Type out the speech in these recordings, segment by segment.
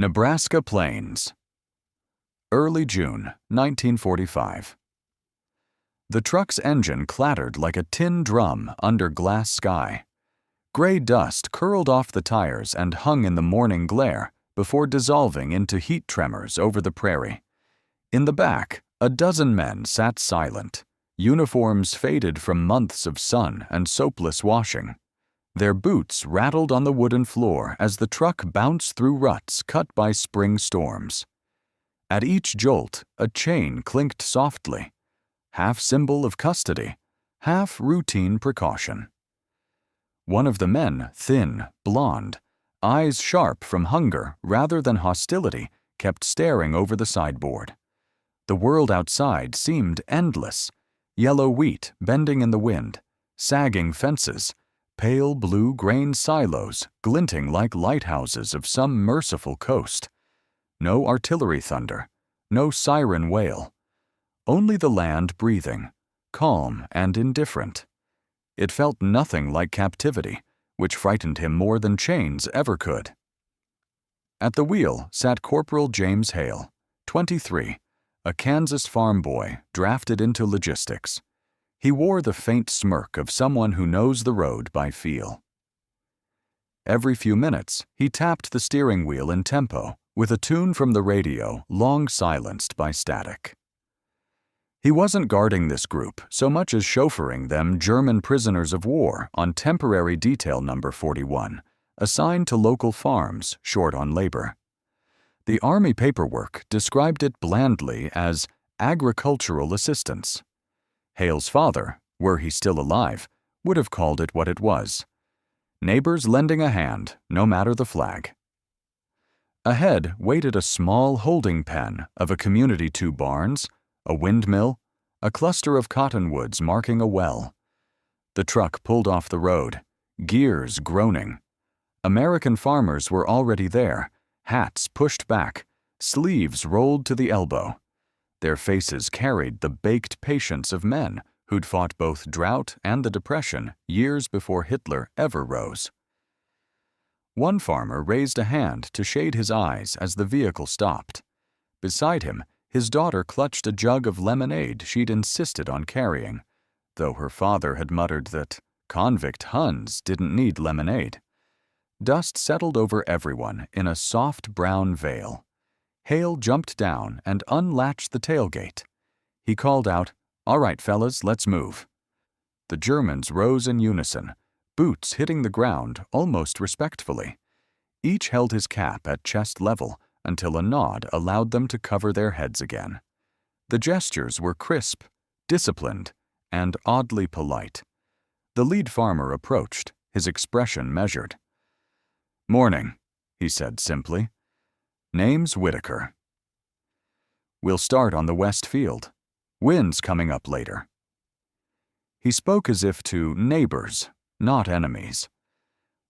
Nebraska Plains. Early June, 1945. The truck's engine clattered like a tin drum under glass sky. Gray dust curled off the tires and hung in the morning glare before dissolving into heat tremors over the prairie. In the back, a dozen men sat silent, uniforms faded from months of sun and soapless washing. Their boots rattled on the wooden floor as the truck bounced through ruts cut by spring storms. At each jolt, a chain clinked softly, half symbol of custody, half routine precaution. One of the men, thin, blond, eyes sharp from hunger rather than hostility, kept staring over the sideboard. The world outside seemed endless. Yellow wheat bending in the wind, sagging fences, pale blue grain silos glinting like lighthouses of some merciful coast. No artillery thunder, no siren wail. Only the land breathing, calm and indifferent. It felt nothing like captivity, which frightened him more than chains ever could. At the wheel sat Corporal James Hale, 23, a Kansas farm boy drafted into logistics. He wore the faint smirk of someone who knows the road by feel. Every few minutes, he tapped the steering wheel in tempo with a tune from the radio long silenced by static. He wasn't guarding this group so much as chauffeuring them German prisoners of war on temporary detail number 41, assigned to local farms short on labor. The Army paperwork described it blandly as agricultural assistance. Hale's father, were he still alive, would have called it what it was. Neighbors lending a hand, no matter the flag. Ahead waited a small holding pen of a community 2 barns, a windmill, a cluster of cottonwoods marking a well. The truck pulled off the road, gears groaning. American farmers were already there, hats pushed back, sleeves rolled to the elbow. Their faces carried the baked patience of men who'd fought both drought and the Depression years before Hitler ever rose. One farmer raised a hand to shade his eyes as the vehicle stopped. Beside him, his daughter clutched a jug of lemonade she'd insisted on carrying, though her father had muttered that convict Huns didn't need lemonade. Dust settled over everyone in a soft brown veil. Hale jumped down and unlatched the tailgate. He called out, "All right, fellas, let's move." The Germans rose in unison, boots hitting the ground almost respectfully. Each held his cap at chest level until a nod allowed them to cover their heads again. The gestures were crisp, disciplined, and oddly polite. The lead farmer approached, his expression measured. "Morning," he said simply. "Name's Whitaker. We'll start on the west field. Wind's coming up later." He spoke as if to neighbors, not enemies.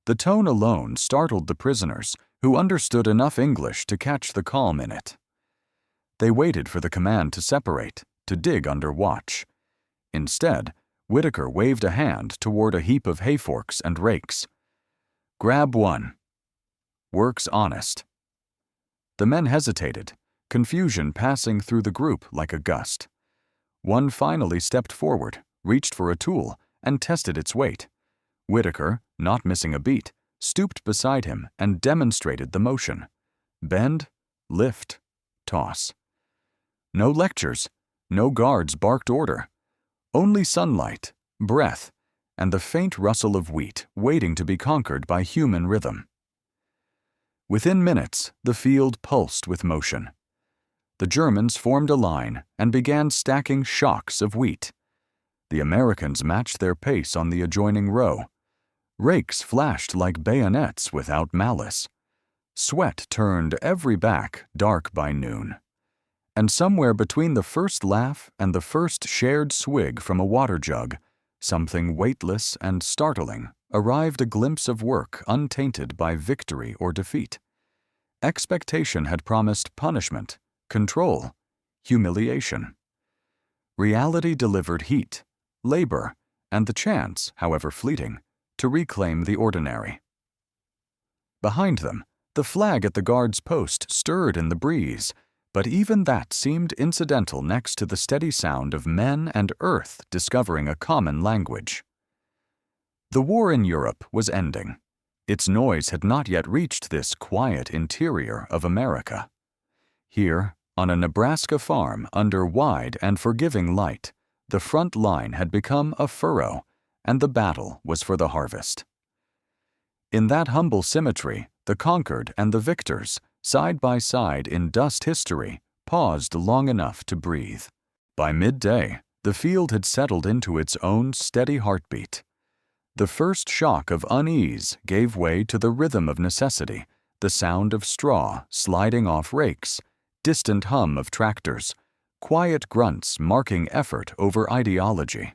The tone alone startled the prisoners, who understood enough English to catch the calm in it. They waited for the command to separate, to dig under watch. Instead, Whitaker waved a hand toward a heap of hayforks and rakes. "Grab one. Work's honest." The men hesitated, confusion passing through the group like a gust. One finally stepped forward, reached for a tool, and tested its weight. Whitaker, not missing a beat, stooped beside him and demonstrated the motion. Bend, lift, toss. No lectures, no guards barked order. Only sunlight, breath, and the faint rustle of wheat waiting to be conquered by human rhythm. Within minutes, the field pulsed with motion. The Germans formed a line and began stacking shocks of wheat. The Americans matched their pace on the adjoining row. Rakes flashed like bayonets without malice. Sweat turned every back dark by noon. And somewhere between the first laugh and the first shared swig from a water jug, something weightless and startling, arrived a glimpse of work untainted by victory or defeat. Expectation had promised punishment, control, humiliation. Reality delivered heat, labor, and the chance, however fleeting, to reclaim the ordinary. Behind them, The flag at the guard's post stirred in the breeze, but even that seemed incidental next to the steady sound of men and earth discovering a common language. The war in Europe was ending. Its noise had not yet reached this quiet interior of America. Here, on a Nebraska farm under wide and forgiving light, the front line had become a furrow, and the battle was for the harvest. In that humble symmetry, the conquered and the victors, side by side in dust history, paused long enough to breathe. By midday, the field had settled into its own steady heartbeat. The first shock of unease gave way to the rhythm of necessity, the sound of straw sliding off rakes, distant hum of tractors, quiet grunts marking effort over ideology.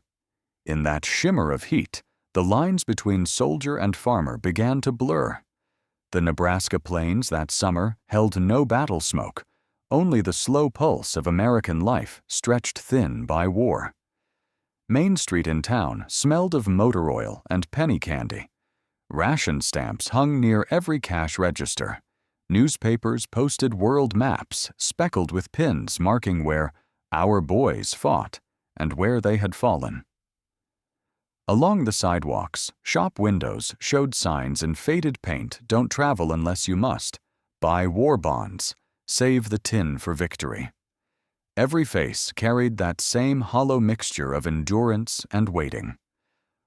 In that shimmer of heat, the lines between soldier and farmer began to blur. The Nebraska plains that summer held no battle smoke, only the slow pulse of American life stretched thin by war. Main Street in town smelled of motor oil and penny candy. Ration stamps hung near every cash register. Newspapers posted world maps speckled with pins marking where "our boys" fought and where they had fallen. Along the sidewalks, shop windows showed signs in faded paint, "Don't travel unless you must," "Buy war bonds," "Save the tin for victory." Every face carried that same hollow mixture of endurance and waiting.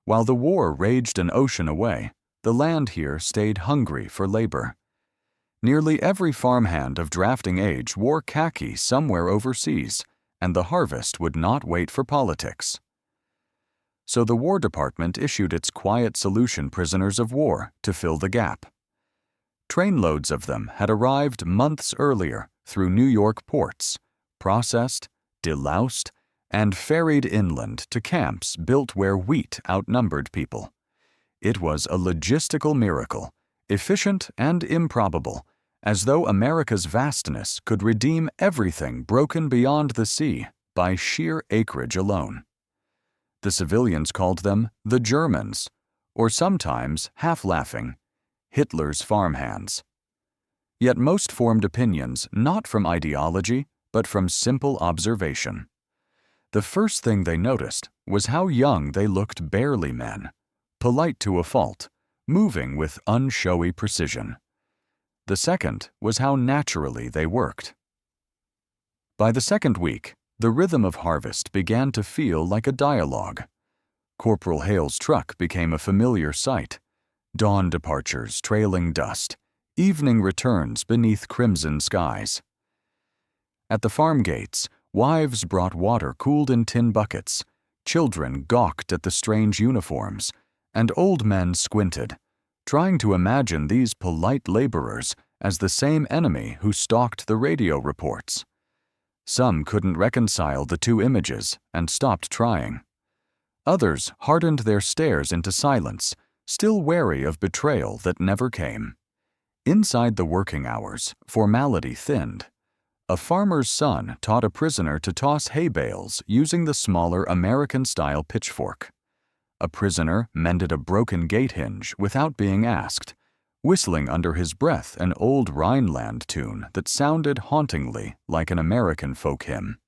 While the war raged an ocean away, the land here stayed hungry for labor. Nearly every farmhand of drafting age wore khaki somewhere overseas, and the harvest would not wait for politics. So the War Department issued its quiet solution prisoners of war to fill the gap. Trainloads of them had arrived months earlier through New York ports, processed, deloused, and ferried inland to camps built where wheat outnumbered people. It was a logistical miracle, efficient and improbable, as though America's vastness could redeem everything broken beyond the sea by sheer acreage alone. The civilians called them the Germans, or sometimes, half-laughing, Hitler's farmhands. Yet most formed opinions not from ideology, but from simple observation. The first thing they noticed was how young they looked, barely men, polite to a fault, moving with unshowy precision. The second was how naturally they worked. By the second week, the rhythm of harvest began to feel like a dialogue. Corporal Hale's truck became a familiar sight. Dawn departures trailing dust, evening returns beneath crimson skies. At the farm gates, wives brought water cooled in tin buckets, children gawked at the strange uniforms, and old men squinted, trying to imagine these polite laborers as the same enemy who stalked the radio reports. Some couldn't reconcile the two images and stopped trying. Others hardened their stares into silence, still wary of betrayal that never came. Inside the working hours, formality thinned. A farmer's son taught a prisoner to toss hay bales using the smaller American-style pitchfork. A prisoner mended a broken gate hinge without being asked, whistling under his breath an old Rhineland tune that sounded hauntingly like an American folk hymn.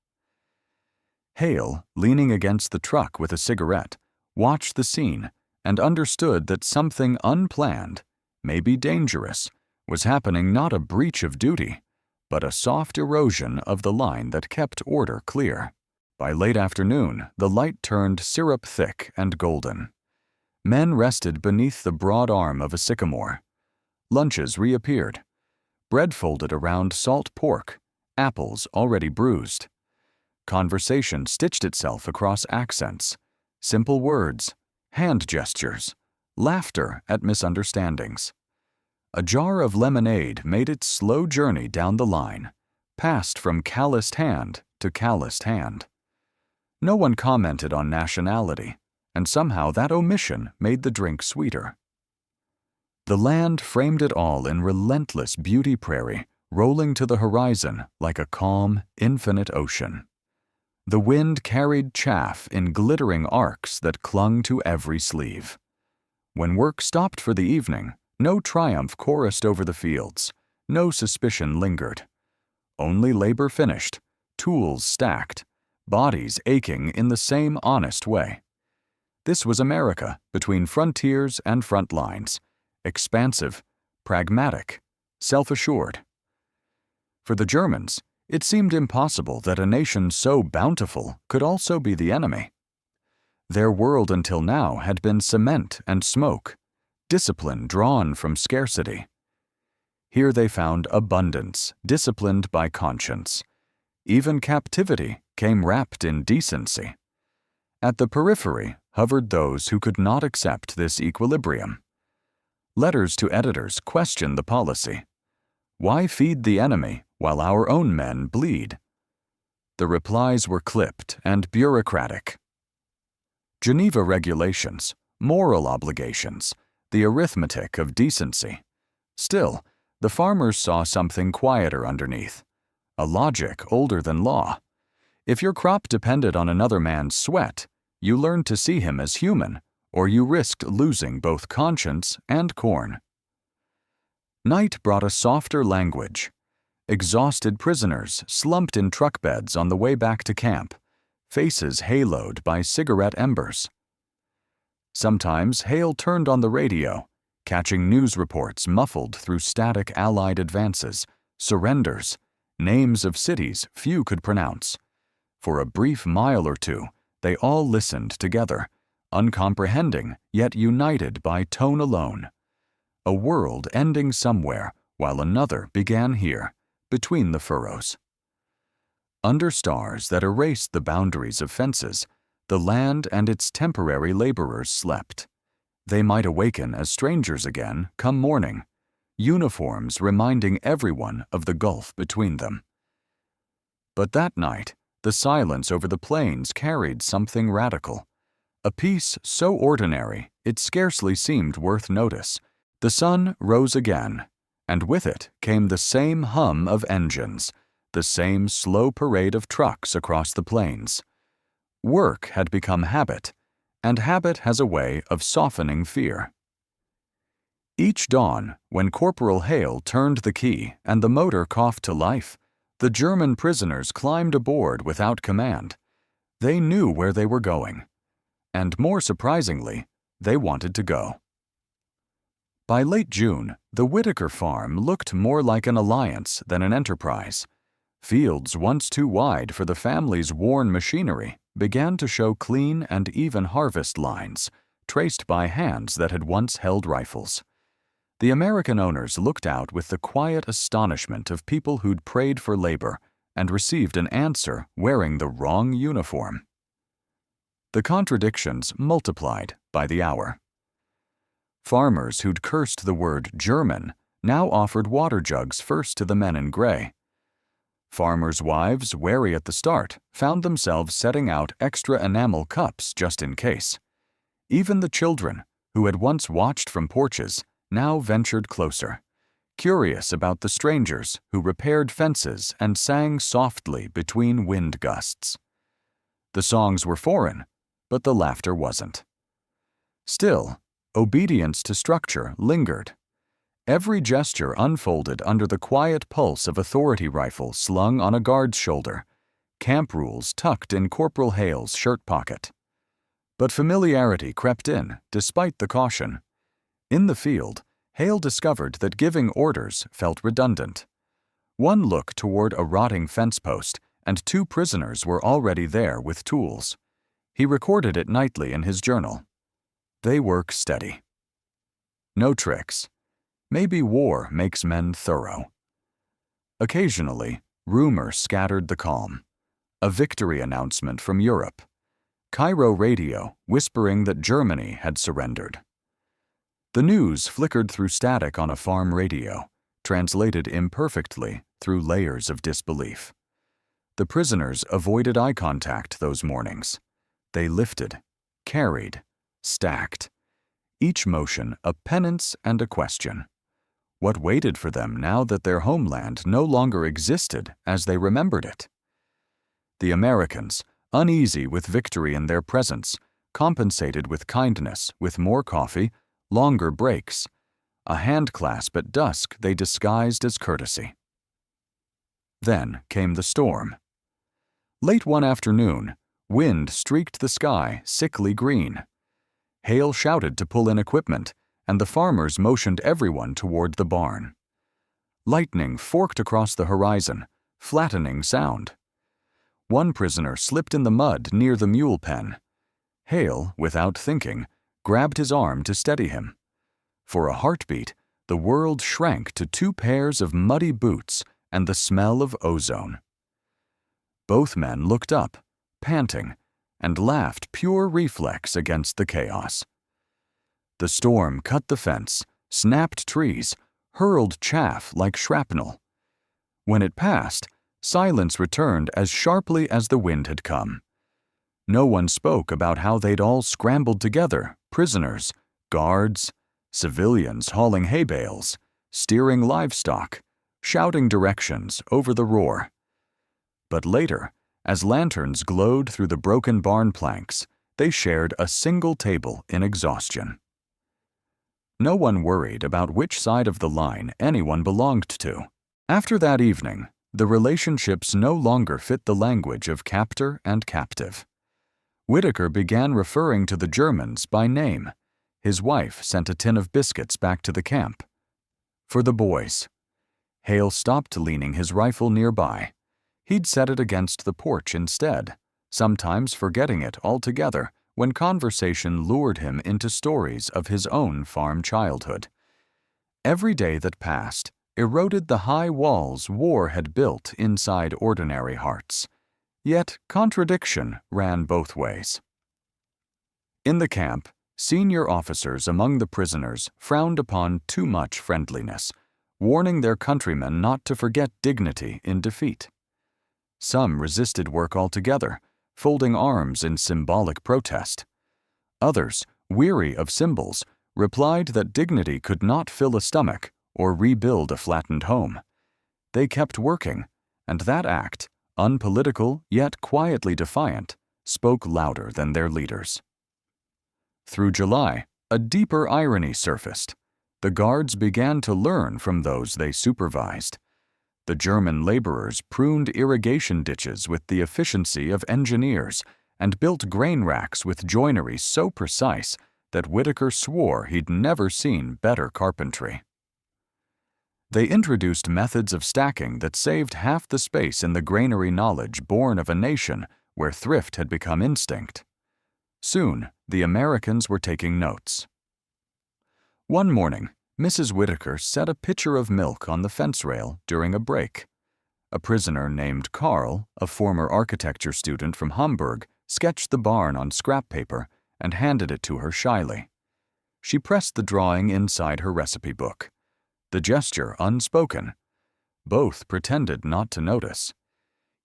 Hale, leaning against the truck with a cigarette, watched the scene and understood that something unplanned, maybe dangerous, was happening, not a breach of duty, but a soft erosion of the line that kept order clear. By late afternoon, the light turned syrup thick and golden. Men rested beneath the broad arm of a sycamore. Lunches reappeared. Bread folded around salt pork, apples already bruised. Conversation stitched itself across accents, simple words, hand gestures, laughter at misunderstandings. A jar of lemonade made its slow journey down the line, passed from calloused hand to calloused hand. No one commented on nationality, and somehow that omission made the drink sweeter. The land framed it all in relentless beauty prairie, rolling to the horizon like a calm, infinite ocean. The wind carried chaff in glittering arcs that clung to every sleeve. When work stopped for the evening, No triumph chorused over the fields, no suspicion lingered. Only labor finished, tools stacked, bodies aching in the same honest way. This was America between frontiers and front lines, expansive, pragmatic, self-assured. For the Germans, it seemed impossible that a nation so bountiful could also be the enemy. Their world until now had been cement and smoke, discipline drawn from scarcity. Here they found abundance, disciplined by conscience. Even captivity came wrapped in decency. At the periphery hovered those who could not accept this equilibrium. Letters to editors questioned the policy. Why feed the enemy while our own men bleed? The replies were clipped and bureaucratic. Geneva regulations, moral obligations, the arithmetic of decency. Still, the farmers saw something quieter underneath, a logic older than law. If your crop depended on another man's sweat, you learned to see him as human, or you risked losing both conscience and corn. Night brought a softer language. Exhausted prisoners slumped in truck beds on the way back to camp, faces haloed by cigarette embers. Sometimes Hale turned on the radio, catching news reports muffled through static Allied advances, surrenders, names of cities few could pronounce. For a brief mile or two, they all listened together, uncomprehending yet united by tone alone. A world ending somewhere while another began here, between the furrows. Under stars that erased the boundaries of fences, the land and its temporary laborers slept. They might awaken as strangers again come morning, uniforms reminding everyone of the gulf between them. But that night, the silence over the plains carried something radical. A peace so ordinary it scarcely seemed worth notice. The sun rose again, and with it came the same hum of engines, the same slow parade of trucks across the plains. Work had become habit, and habit has a way of softening fear. Each dawn, when Corporal Hale turned the key and the motor coughed to life, the German prisoners climbed aboard without command. They knew where they were going, and more surprisingly, they wanted to go. By late June, the Whitaker farm looked more like an alliance than an enterprise. Fields once too wide for the family's worn machinery began to show clean and even harvest lines, traced by hands that had once held rifles. The American owners looked out with the quiet astonishment of people who'd prayed for labor and received an answer wearing the wrong uniform. The contradictions multiplied by the hour. Farmers who'd cursed the word German now offered water jugs first to the men in gray. Farmers' wives, wary at the start, found themselves setting out extra enamel cups just in case. Even the children, who had once watched from porches, now ventured closer, curious about the strangers who repaired fences and sang softly between wind gusts. The songs were foreign, but the laughter wasn't. Still, obedience to structure lingered. Every gesture unfolded under the quiet pulse of authority rifle slung on a guard's shoulder, camp rules tucked in Corporal Hale's shirt pocket. But familiarity crept in, despite the caution. In the field, Hale discovered that giving orders felt redundant. One look toward a rotting fence post, and 2 prisoners were already there with tools. He recorded it nightly in his journal. They work steady. No tricks. Maybe war makes men thorough. Occasionally, rumor scattered the calm. A victory announcement from Europe. Cairo radio whispering that Germany had surrendered. The news flickered through static on a farm radio, translated imperfectly through layers of disbelief. The prisoners avoided eye contact those mornings. They lifted, carried, stacked. Each motion a penance and a question. What waited for them now that their homeland no longer existed as they remembered it? The Americans, uneasy with victory in their presence, compensated with kindness, with more coffee, longer breaks. a handclasp at dusk they disguised as courtesy. Then came the storm. Late one afternoon, wind streaked the sky sickly green. Hale shouted to pull in equipment, and the farmers motioned everyone toward the barn. Lightning forked across the horizon, flattening sound. One prisoner slipped in the mud near the mule pen. Hale, without thinking, grabbed his arm to steady him. For a heartbeat, the world shrank to 2 pairs of muddy boots and the smell of ozone. Both men looked up, panting, and laughed pure reflex against the chaos. The storm cut the fence, snapped trees, hurled chaff like shrapnel. When it passed, silence returned as sharply as the wind had come. No one spoke about how they'd all scrambled together, prisoners, guards, civilians hauling hay bales, steering livestock, shouting directions over the roar. But later, as lanterns glowed through the broken barn planks, they shared a single table in exhaustion. No one worried about which side of the line anyone belonged to. After that evening, the relationships no longer fit the language of captor and captive. Whitaker began referring to the Germans by name. His wife sent a tin of biscuits back to the camp. For the boys. Hale stopped leaning his rifle nearby. He'd set it against the porch instead, sometimes forgetting it altogether when conversation lured him into stories of his own farm childhood. Every day that passed eroded the high walls war had built inside ordinary hearts. Yet contradiction ran both ways. In the camp, senior officers among the prisoners frowned upon too much friendliness, warning their countrymen not to forget dignity in defeat. Some resisted work altogether, folding arms in symbolic protest. Others, weary of symbols, replied that dignity could not fill a stomach or rebuild a flattened home. They kept working, and that act, unpolitical yet quietly defiant, spoke louder than their leaders. Through July, a deeper irony surfaced. The guards began to learn from those they supervised. The German laborers pruned irrigation ditches with the efficiency of engineers and built grain racks with joinery so precise that Whitaker swore he'd never seen better carpentry. They introduced methods of stacking that saved half the space in the granary knowledge born of a nation where thrift had become instinct. Soon, the Americans were taking notes. One morning, Mrs. Whitaker set a pitcher of milk on the fence rail during a break. A prisoner named Carl, a former architecture student from Hamburg, sketched the barn on scrap paper and handed it to her shyly. She pressed the drawing inside her recipe book, the gesture unspoken. Both pretended not to notice.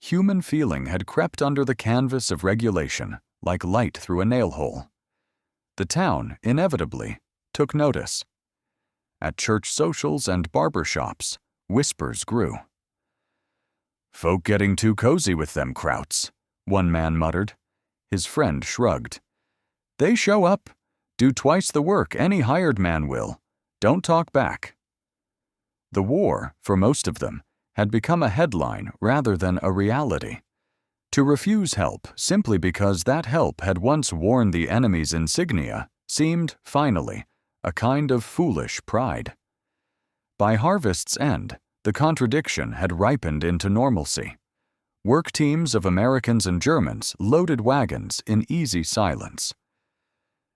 Human feeling had crept under the canvas of regulation, like light through a nail hole. The town, inevitably, took notice. At church socials and barber shops, whispers grew. "Folk getting too cozy with them Krauts," one man muttered. His friend shrugged. "They show up, do twice the work any hired man will. Don't talk back." The war, for most of them, had become a headline rather than a reality. To refuse help simply because that help had once worn the enemy's insignia seemed, finally, a kind of foolish pride. By harvest's end, the contradiction had ripened into normalcy. Work teams of Americans and Germans loaded wagons in easy silence.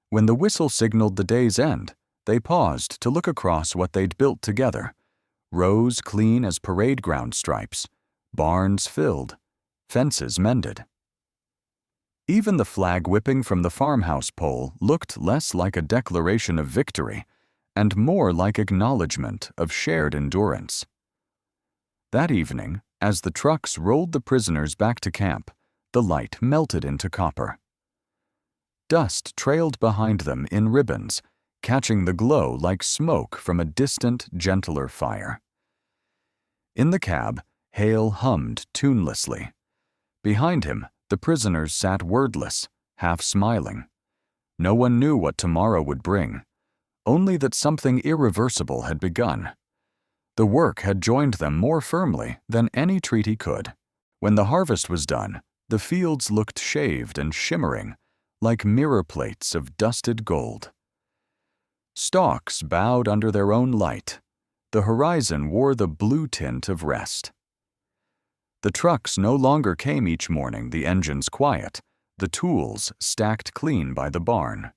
When the whistle signaled the day's end, they paused to look across what they'd built together. Rows clean as parade ground stripes, barns filled, fences mended. Even the flag whipping from the farmhouse pole looked less like a declaration of victory and more like acknowledgement of shared endurance. That evening, as the trucks rolled the prisoners back to camp, the light melted into copper. Dust trailed behind them in ribbons, catching the glow like smoke from a distant, gentler fire. In the cab, Hale hummed tunelessly. Behind him, the prisoners sat wordless, half smiling. No one knew what tomorrow would bring. only that something irreversible had begun. The work had joined them more firmly than any treaty could. When the harvest was done, the fields looked shaved and shimmering, like mirror plates of dusted gold. Stalks bowed under their own light. The horizon wore the blue tint of rest. The trucks no longer came each morning, the engines quiet, the tools stacked clean by the barn.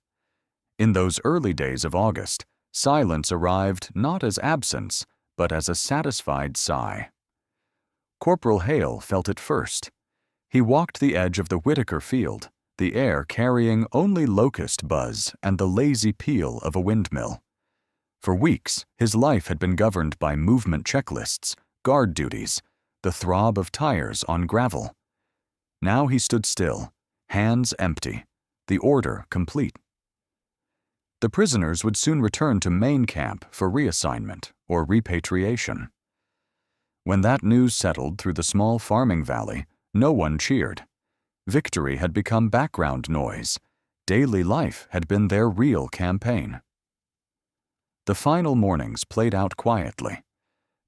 In those early days of August, silence arrived not as absence, but as a satisfied sigh. Corporal Hale felt it first. He walked the edge of the Whitaker field, the air carrying only locust buzz and the lazy peal of a windmill. For weeks, his life had been governed by movement checklists, guard duties, the throb of tires on gravel. Now he stood still, hands empty, the order complete. The prisoners would soon return to main camp for reassignment or repatriation. When that news settled through the small farming valley, no one cheered. Victory had become background noise. Daily life had been their real campaign. The final mornings played out quietly.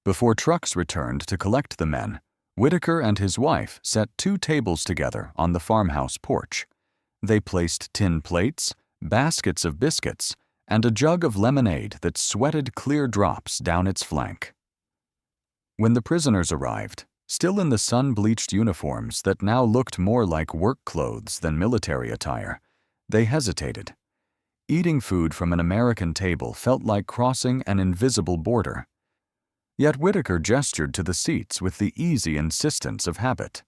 Before trucks returned to collect the men, Whitaker and his wife set 2 tables together on the farmhouse porch. They placed tin plates, baskets of biscuits, and a jug of lemonade that sweated clear drops down its flank. When the prisoners arrived, still in the sun-bleached uniforms that now looked more like work clothes than military attire, they hesitated. Eating food from an American table felt like crossing an invisible border. Yet Whitaker gestured to the seats with the easy insistence of habit.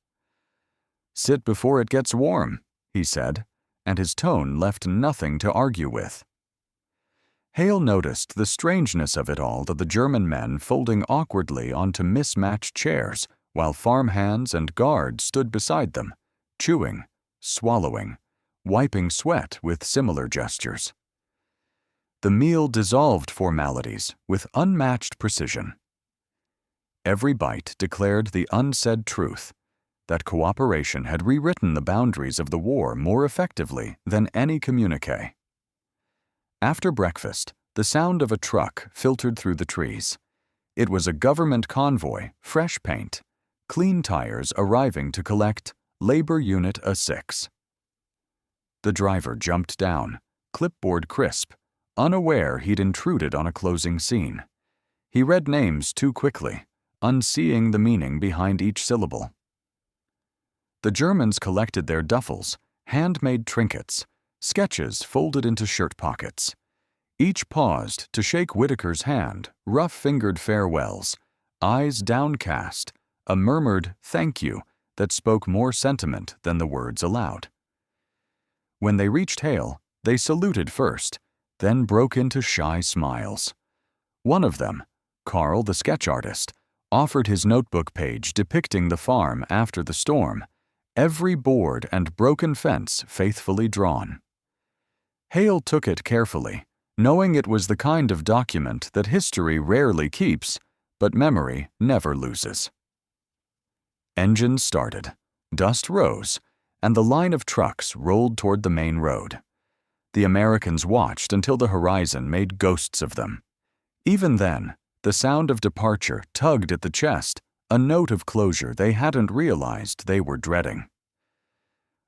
"Sit before it gets warm," he said, and his tone left nothing to argue with. Hale noticed the strangeness of it all, the German men folding awkwardly onto mismatched chairs while farmhands and guards stood beside them, chewing, swallowing, wiping sweat with similar gestures. The meal dissolved formalities with unmatched precision. Every bite declared the unsaid truth, that cooperation had rewritten the boundaries of the war more effectively than any communique. After breakfast, the sound of a truck filtered through the trees. It was a government convoy, fresh paint, clean tires arriving to collect Labor Unit A6. The driver jumped down, clipboard crisp, unaware he'd intruded on a closing scene. He read names too quickly, unseeing the meaning behind each syllable. The Germans collected their duffels, handmade trinkets, sketches folded into shirt pockets. Each paused to shake Whitaker's hand, rough-fingered farewells, eyes downcast, a murmured "thank you" that spoke more sentiment than the words aloud. When they reached Hale, they saluted first, then broke into shy smiles. One of them, Carl the sketch artist, offered his notebook page depicting the farm after the storm, every board and broken fence faithfully drawn. Hale took it carefully, knowing it was the kind of document that history rarely keeps, but memory never loses. Engines started, dust rose, and the line of trucks rolled toward the main road. The Americans watched until the horizon made ghosts of them. Even then, the sound of departure tugged at the chest, a note of closure they hadn't realized they were dreading.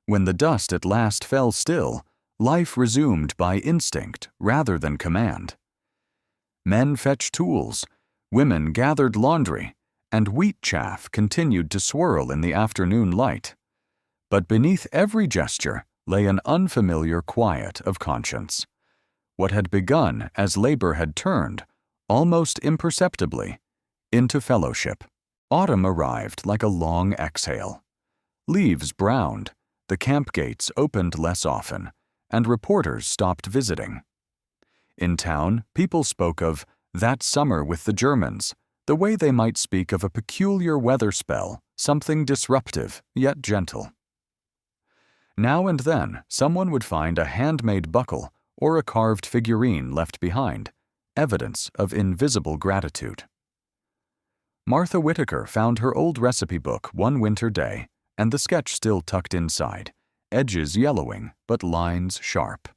When the dust at last fell still, life resumed by instinct rather than command. Men fetched tools, women gathered laundry, and wheat chaff continued to swirl in the afternoon light. But beneath every gesture lay an unfamiliar quiet of conscience. What had begun as labor had turned, almost imperceptibly, into fellowship. Autumn arrived like a long exhale. Leaves browned, the camp gates opened less often, and reporters stopped visiting. In town, people spoke of that summer with the Germans, the way they might speak of a peculiar weather spell, something disruptive yet gentle. Now and then, someone would find a handmade buckle or a carved figurine left behind, evidence of invisible gratitude. Martha Whitaker found her old recipe book one winter day, and the sketch still tucked inside, edges yellowing but lines sharp.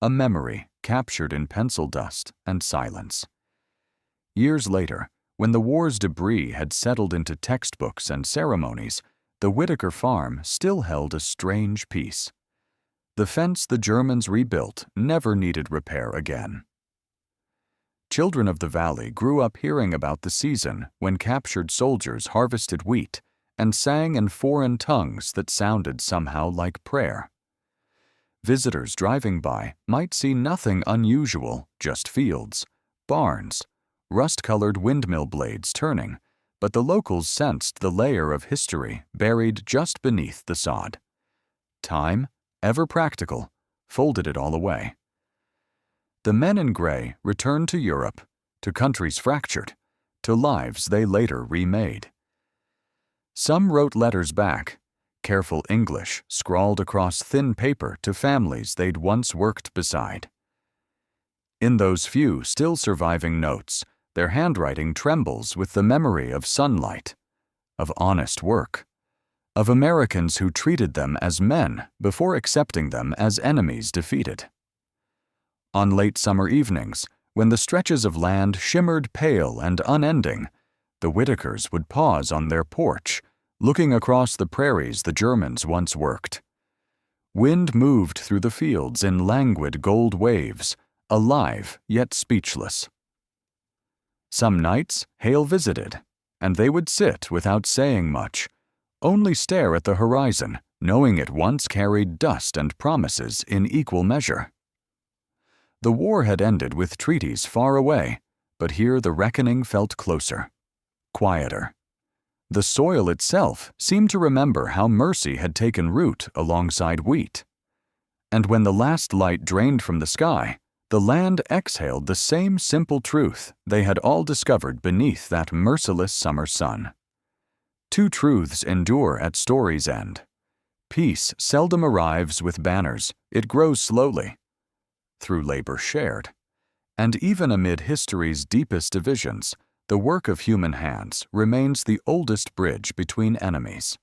A memory captured in pencil dust and silence. Years later, when the war's debris had settled into textbooks and ceremonies, the Whitaker farm still held a strange peace. The fence the Germans rebuilt never needed repair again. Children of the valley grew up hearing about the season when captured soldiers harvested wheat and sang in foreign tongues that sounded somehow like prayer. Visitors driving by might see nothing unusual, just fields, barns, rust-colored windmill blades turning, but the locals sensed the layer of history buried just beneath the sod. Time, ever practical, folded it all away. The men in gray returned to Europe, to countries fractured, to lives they later remade. Some wrote letters back, careful English scrawled across thin paper to families they'd once worked beside. In those few still surviving notes, their handwriting trembles with the memory of sunlight, of honest work, of Americans who treated them as men before accepting them as enemies defeated. On late summer evenings, when the stretches of land shimmered pale and unending, the Whitakers would pause on their porch, looking across the prairies the Germans once worked. Wind moved through the fields in languid gold waves, alive yet speechless. Some nights Hale visited, and they would sit without saying much, only stare at the horizon, knowing it once carried dust and promises in equal measure. The war had ended with treaties far away, but here the reckoning felt closer, quieter. The soil itself seemed to remember how mercy had taken root alongside wheat. And when the last light drained from the sky, the land exhaled the same simple truth they had all discovered beneath that merciless summer sun. Two truths endure at story's end. Peace seldom arrives with banners, it grows slowly, through labor shared. And even amid history's deepest divisions, the work of human hands remains the oldest bridge between enemies.